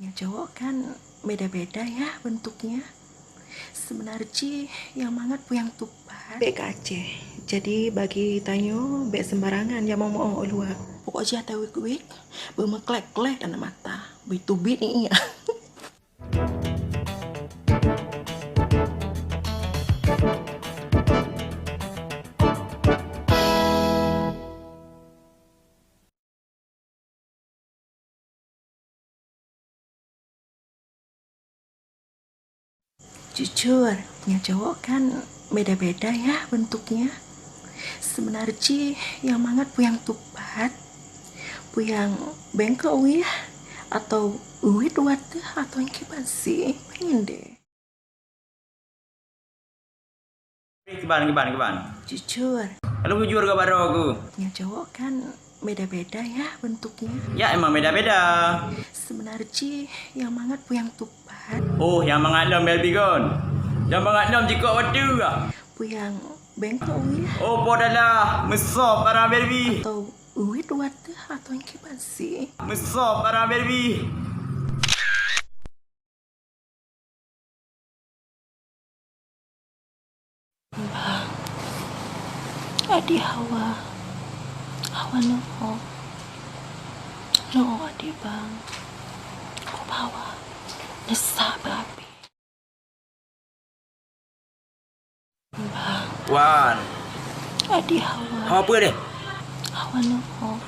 Ya cowok kan beda-beda ya bentuknya. Sebenarnya yang mangat puyang tupat bek Aceh. Jadi bagi tanyo bek sembarangan yang mau luar. Pokoknya tahu wik bermeklek-klek dan mata. Bitubit nih ya. Jujur, ya cowok kan beda-beda ya bentuknya. Sebenarnya yang mangat puyang tupat, puyang bengkel ya, atau uwit wate atau yang kiban sih, pengen deh. Kiban. Jujur, Kalau jujur ke baru aku. ya cowok kan beda-beda ya bentuknya. Ya emang beda-beda. Sebenarnya yang mangat puyang tupat, Oh, yang mengadam baby kon. Yang mengadam jika waktu ke. puyang bengkel ya, Oh, podalah mesop para baby. atau uwit wate atau yang kiban sih. Mesop para baby. Bang, adi hawa no adi bang, ko bawa nesa berapi. Bang, Wan. adi hawa Apa deh? no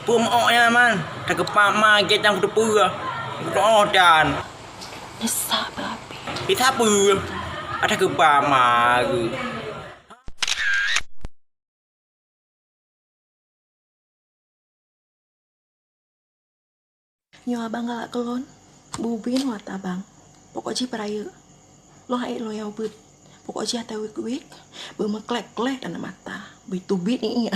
Pumok ya man. Tak kepak ma kita kudu pura. Kudu dan. nesa berapi. Kita apa? Ada kepak ma ke. Nyo abang galak kelon, bubin wat abang. Pokoknya peraya, lo hai lo ya but. Pokoknya tahu wik bermeklek-klek dan mata. Bitubit nih ya.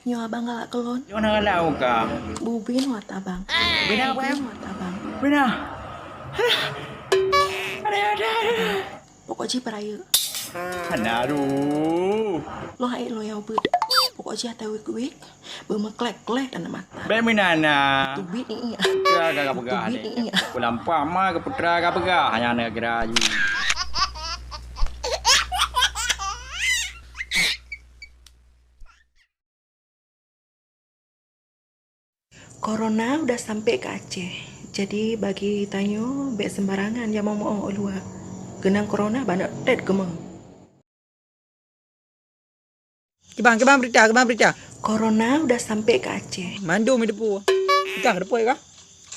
Nyo abang galak kelon, Jangan lau ka. bubin wat abang. Bina apa ya? Bubin wat abang. Bina. Ada. Pokoknya peraya, Aduh. lo hai lo ya but. Pokoknya tahu wik bermeklek-klek dan mata. Beminana. Bitubit nih ya. Kagak pegah ni. Kulampa ma ke putra kagak pegah hanya negara ju. Corona udah sampai ke Aceh. Jadi bagi tanyo bek sembarangan yang mau luar. Genang corona banyak tet kemeng. Kebang berita. Corona udah sampai ke Aceh. Mandu mi depu. Kita depu ya.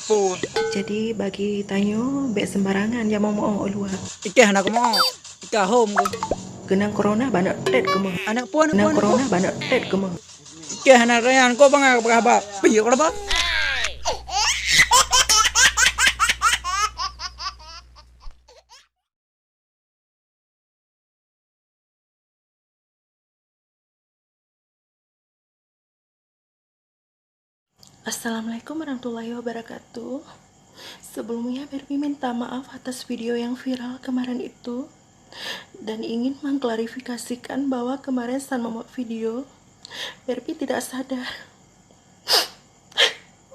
Pu. Jadi bagi tanyo bek sembarangan yang mau luar. Ike anak mau. Ike home ko. Genang corona banyak tet kemeng. Anak puan. Genang corona banyak tet kemeng. Ike anak rayan ko bang apa? Piye ko ba? Assalamualaikum warahmatullahi wabarakatuh. Sebelumnya Barbie minta maaf atas video yang viral kemarin itu dan ingin mengklarifikasikan bahwa kemarin saat membuat video Barbie tidak sadar.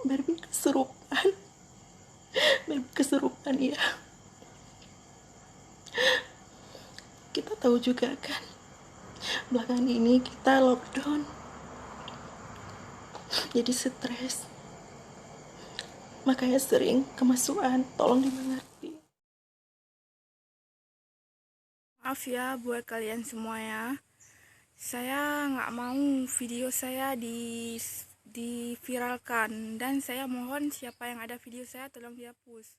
Barbie kesurupan ya. Kita tahu juga kan, belakangan ini kita lockdown, jadi stres, makanya sering kemasukan. Tolong dimengerti. Maaf ya buat kalian semua ya. Saya nggak mau video saya diviralkan dan saya mohon siapa yang ada video saya tolong dihapus.